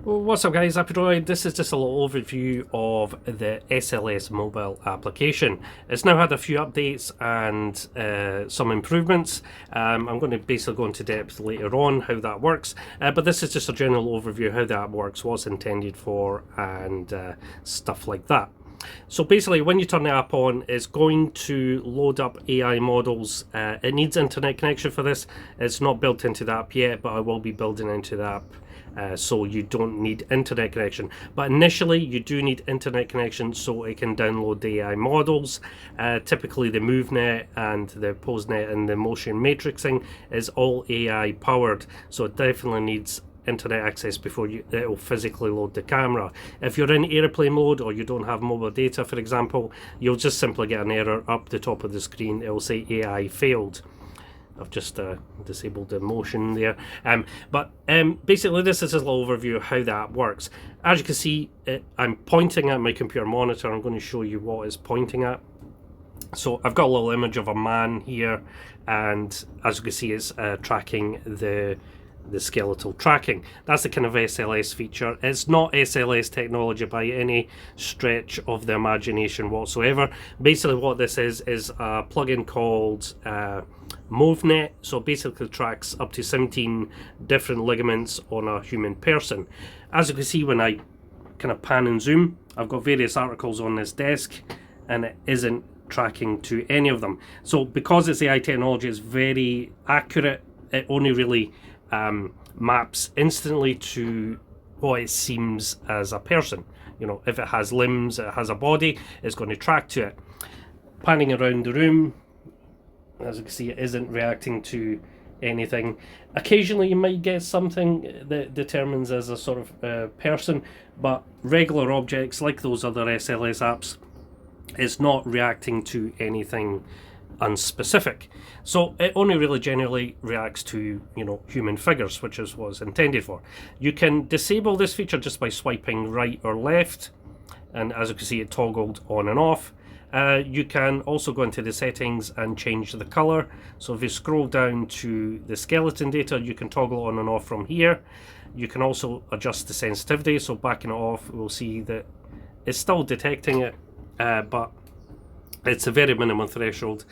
Well, what's up guys, Droid. This is just a little overview of the SLS mobile application. It's now had a few updates and some improvements. I'm going to basically go into depth later on how that works, but this is just a general overview of how the app works, what's intended for, and stuff like that. So basically, when you turn the app on, it's going to load up AI models. It needs internet connection for this. It's not built into the app yet, but I will be building into the app. So you don't need internet connection, but initially you do need internet connection so it can download the AI models. Typically the MoveNet and the PoseNet and the motion matrixing is all AI powered, so it definitely needs internet access before it will physically load the camera. If you're in airplane mode or you don't have mobile data, for example, you'll just simply get an error up the top of the screen. It will say AI failed. I've just disabled the motion there. But basically this is a little overview of how the app works. As you can see, I'm pointing at my computer monitor. I'm going to show you what it's pointing at. So I've got a little image of a man here, and as you can see, it's tracking the skeletal tracking. That's the kind of SLS feature. It's not SLS technology by any stretch of the imagination whatsoever. Basically what this is a plugin called MoveNet. So basically tracks up to 17 different ligaments on a human person. As you can see, when I kind of pan and zoom, I've got various articles on this desk and it isn't tracking to any of them. So because it's AI technology, it's very accurate. It only really maps instantly to what it seems as a person. You know, if it has limbs, it has a body, it's going to track to it. Panning around the room, as you can see, it isn't reacting to anything. Occasionally you might get something that determines as a sort of person, but regular objects like those other SLS apps, it's not reacting to anything unspecific. So it only really generally reacts to, you know, human figures, which is what it's intended for. You can disable this feature just by swiping right or left, and as you can see, it toggled on and off. You can also go into the settings and change the color. So if you scroll down to the skeleton data, you can toggle on and off from here. You can also adjust the sensitivity, so backing it off, we'll see that it's still detecting it, but it's a very minimum threshold.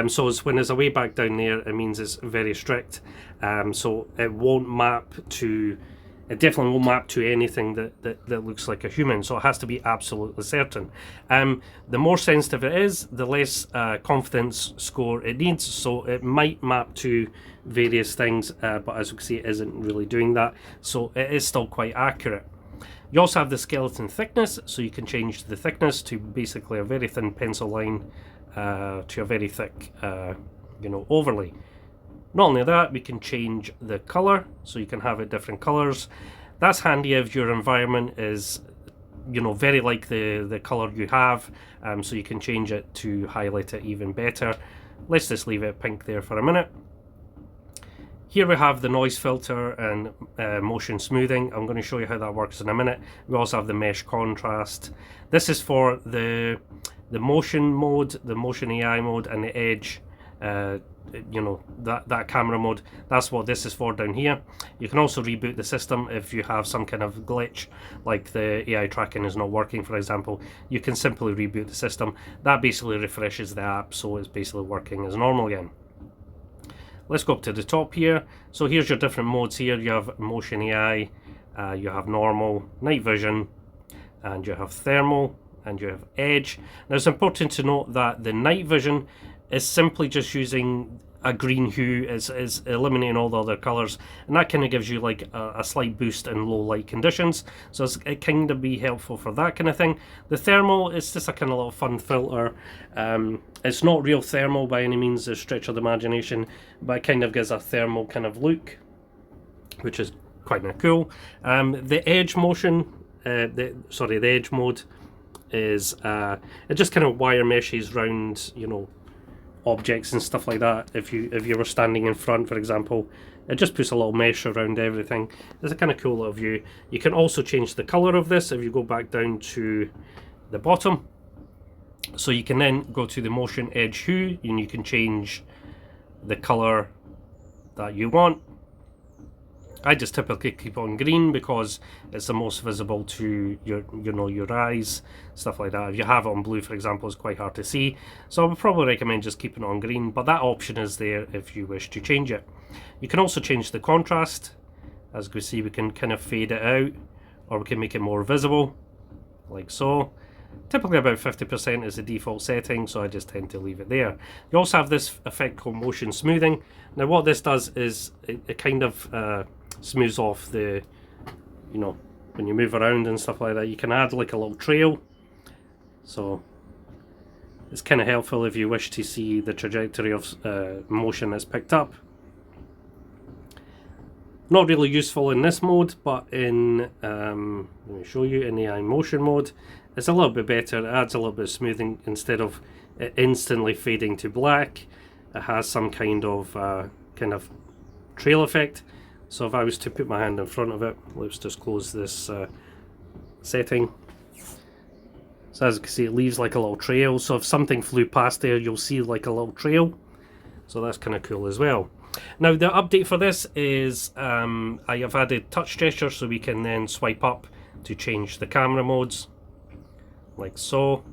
So when there's a way back down there, it means it's very strict. So it won't map to, it definitely won't map to anything that looks like a human. So it has to be absolutely certain. The more sensitive it is, the less confidence score it needs. So it might map to various things, but as you can see, it isn't really doing that. So it is still quite accurate. You also have the skeleton thickness, so you can change the thickness to basically a very thin pencil line to a very thick, overlay. Not only that, we can change the color, so you can have it different colors. That's handy if your environment is, very like the color you have, so you can change it to highlight it even better. Let's just leave it pink there for a minute. Here we have the noise filter and motion smoothing. I'm going to show you how that works in a minute. We also have the mesh contrast. This is for the motion mode, the motion AI mode, and the edge, that camera mode. That's what this is for down here. You can also reboot the system if you have some kind of glitch, like the AI tracking is not working, for example. You can simply reboot the system. That basically refreshes the app, so it's basically working as normal again. Let's go up to the top here. So here's your different modes here. You have motion AI, you have normal, night vision, and you have thermal, and you have edge. Now it's important to note that the night vision is simply just using a green hue, is eliminating all the other colors, and that kind of gives you like a slight boost in low light conditions, so it kind of be helpful for that kind of thing. The thermal is just a kind of little fun filter. It's not real thermal by any means, a stretch of the imagination, but it kind of gives a thermal kind of look, which is quite cool. The edge motion, the edge mode is it just kind of wire meshes round, objects and stuff like that. If you were standing in front, for example, it just puts a little mesh around everything. It's a kind of cool little view. You can also change the color of this if you go back down to the bottom. So you can then go to the motion edge hue and you can change the color that you want. I just typically keep on green because it's the most visible to your eyes, stuff like that. If you have it on blue, for example, it's quite hard to see. So I would probably recommend just keeping it on green, but that option is there if you wish to change it. You can also change the contrast. As we see, we can kind of fade it out, or we can make it more visible, like so. Typically about 50% is the default setting, so I just tend to leave it there. You also have this effect called motion smoothing. Now what this does is it kind of smooths off the, when you move around and stuff like that. You can add like a little trail, so it's kind of helpful if you wish to see the trajectory of motion that's picked up. Not really useful in this mode, but in let me show you, in the AI motion mode, it's a little bit better. It adds a little bit of smoothing instead of it instantly fading to black. It has some kind of trail effect. So if I was to put my hand in front of it, let's just close this setting. So as you can see, it leaves like a little trail. So if something flew past there, you'll see like a little trail. So that's kind of cool as well. Now the update for this is I have added touch gesture, so we can then swipe up to change the camera modes, like so.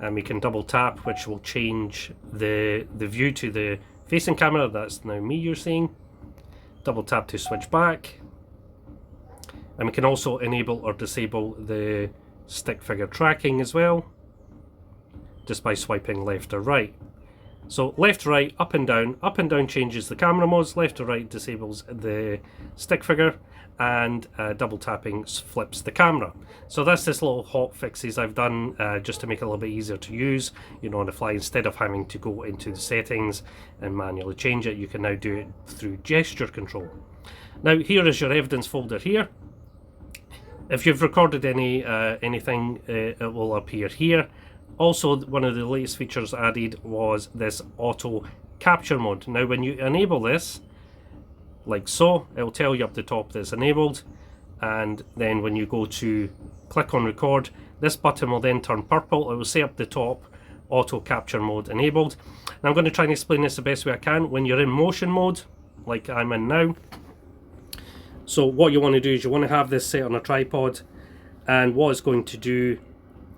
And we can double tap, which will change the view to the facing camera. That's now me you're seeing. Double tap to switch back. And we can also enable or disable the stick figure tracking as well, just by swiping left or right. So left, right, up and down changes the camera modes, left to right disables the stick figure, and double tapping flips the camera. So that's this little hot fixes I've done just to make it a little bit easier to use, on the fly. Instead of having to go into the settings and manually change it, you can now do it through gesture control. Now here is your evidence folder here. If you've recorded anything, it will appear here. Also, one of the latest features added was this auto capture mode. Now when you enable this, like so, it will tell you up the top that it's enabled, and then when you go to click on record, this button will then turn purple. It will say up the top, auto capture mode enabled. Now I'm going to try and explain this the best way I can. When you're in motion mode, like I'm in now, so what you want to do is you want to have this set on a tripod, and what it's going to do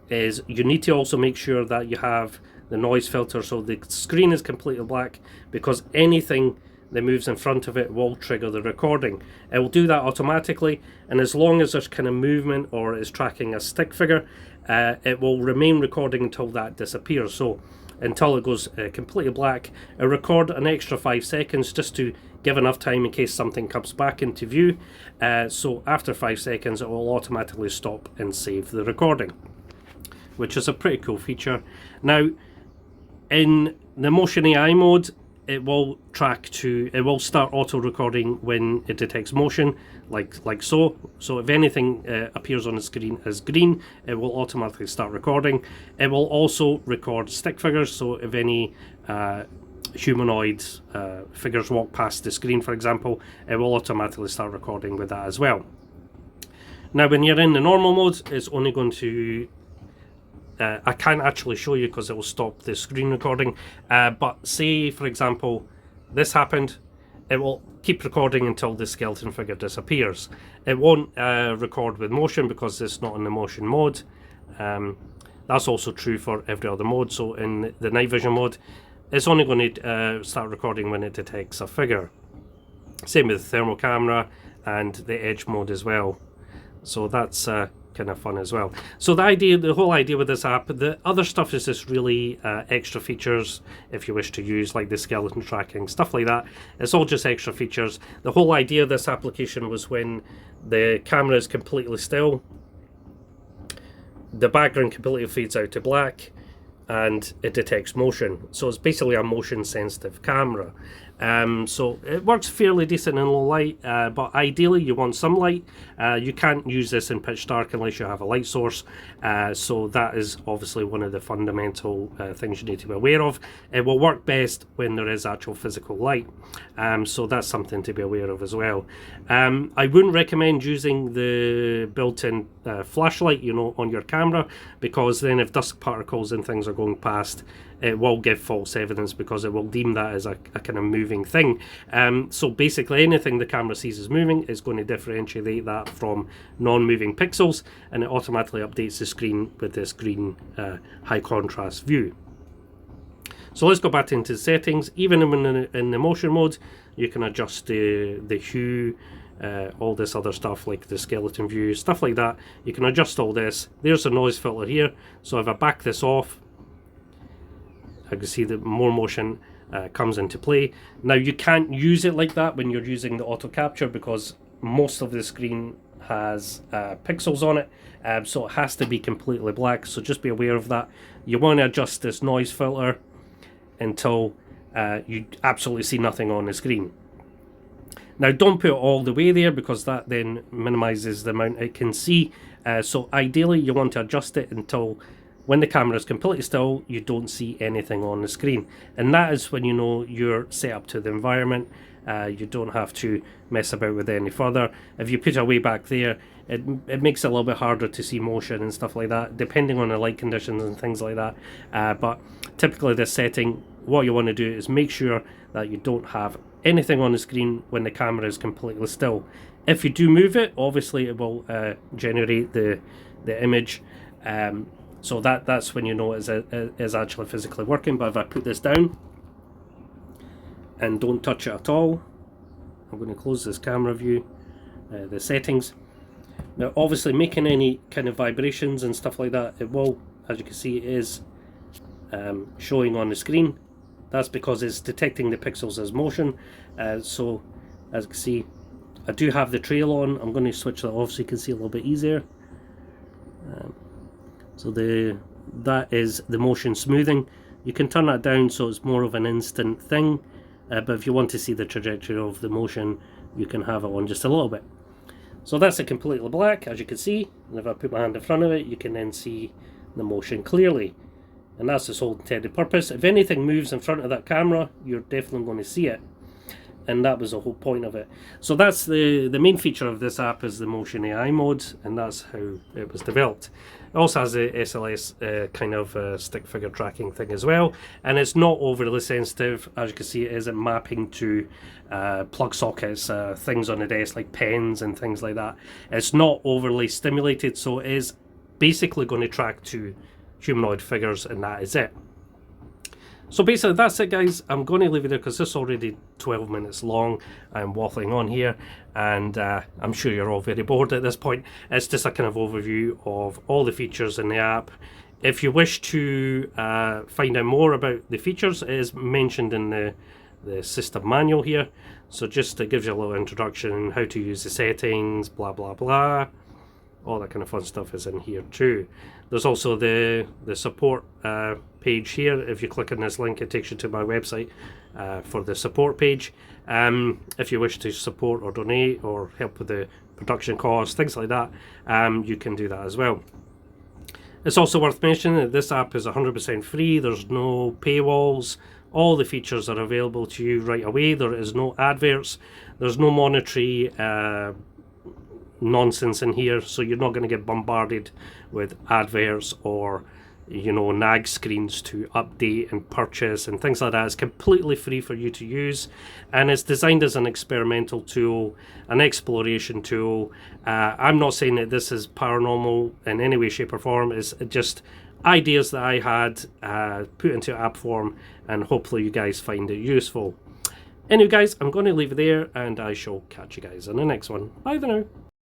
is you need to also make sure that you have the noise filter so the screen is completely black, because anything that moves in front of it will trigger the recording. It will do that automatically, and as long as there's kind of movement or is tracking a stick figure, it will remain recording until that disappears. So until it goes completely black, it'll record an extra 5 seconds just to give enough time in case something comes back into view. So after 5 seconds, it will automatically stop and save the recording, which is a pretty cool feature. Now, in the Motion AI mode, it will start auto recording when it detects motion, like so. So if anything appears on the screen as green, it will automatically start recording. It will also record stick figures, so if any humanoid figures walk past the screen, for example, it will automatically start recording with that as well. Now when you're in the normal mode, it's only going to I can't actually show you because it will stop the screen recording, but say for example this happened, it will keep recording until the skeleton figure disappears. It won't record with motion because it's not in the motion mode. That's also true for every other mode. So in the night vision mode, it's only going to start recording when it detects a figure. Same with the thermal camera and the edge mode as well. So that's kind of fun as well. So the whole idea with this app, the other stuff is just really extra features if you wish to use, like the skeleton tracking, stuff like that. It's all just extra features. The whole idea of this application was when the camera is completely still, the background completely fades out to black, and it detects motion. So it's basically a motion sensitive camera. So it works fairly decent in low light, but ideally you want some light. You can't use this in pitch dark unless you have a light source. So that is obviously one of the fundamental things you need to be aware of. It will work best when there is actual physical light. So that's something to be aware of as well. I wouldn't recommend using the built-in flashlight, on your camera, because then if dust particles and things are going past, it will give false evidence because it will deem that as a kind of moving moving thing. So basically anything the camera sees as moving is going to differentiate that from non-moving pixels, and it automatically updates the screen with this green high contrast view. So let's go back into the settings. Even in the motion mode, you can adjust the hue, all this other stuff like the skeleton view, stuff like that. You can adjust all this. There's a noise filter here. So if I back this off, I can see that more motion comes into play. Now you can't use it like that when you're using the auto capture, because most of the screen has pixels on it, so it has to be completely black. So just be aware of that. You want to adjust this noise filter until you absolutely see nothing on the screen. Now don't put it all the way there, because that then minimizes the amount it can see. So ideally you want to adjust it until when the camera is completely still, you don't see anything on the screen. And that is when you know you're set up to the environment. You don't have to mess about with it any further. If you put it way back there, it makes it a little bit harder to see motion and stuff like that, depending on the light conditions and things like that. But typically this setting, what you want to do is make sure that you don't have anything on the screen when the camera is completely still. If you do move it, obviously it will generate the image. So that's when you know it is actually physically working. But if I put this down and don't touch it at all, I'm going to close this camera view, the settings. Now obviously making any kind of vibrations and stuff like that, it will, as you can see, it is showing on the screen. That's because it's detecting the pixels as motion. So as you can see, I do have the trail on. I'm going to switch that off so you can see a little bit easier. So that is the motion smoothing. You can turn that down so it's more of an instant thing, but if you want to see the trajectory of the motion, you can have it on just a little bit. So that's it completely black, as you can see, and if I put my hand in front of it, you can then see the motion clearly. And that's its whole intended purpose. If anything moves in front of that camera, you're definitely going to see it. And that was the whole point of it. So that's the main feature of this app, is the Motion AI mode, and that's how it was developed. It also has a SLS kind of stick figure tracking thing as well, and it's not overly sensitive. As you can see, it isn't mapping to plug sockets, things on the desk like pens and things like that. It's not overly stimulated, so it is basically going to track to humanoid figures, and that is it. So basically that's it, guys. I'm going to leave it there because this is already 12 minutes long. I'm waffling on here, and I'm sure you're all very bored at this point. It's just a kind of overview of all the features in the app. If you wish to find out more about the features, it is mentioned in the system manual here. So just it gives you a little introduction, how to use the settings, blah blah blah. All that kind of fun stuff is in here too. There's also the support page here. If you click on this link, it takes you to my website for the support page. If you wish to support or donate or help with the production costs, things like that, you can do that as well. It's also worth mentioning that this app is 100% free. There's no paywalls. All the features are available to you right away. There is no adverts. There's no monetary nonsense in here, so you're not going to get bombarded with adverts or, you know, nag screens to update and purchase and things like that. It's completely free for you to use, and it's designed as an experimental tool, an exploration tool. I'm not saying that this is paranormal in any way, shape or form. It's just ideas that I had put into app form, and hopefully you guys find it useful. Anyway guys, I'm going to leave it there, and I shall catch you guys in the next one. Bye for now.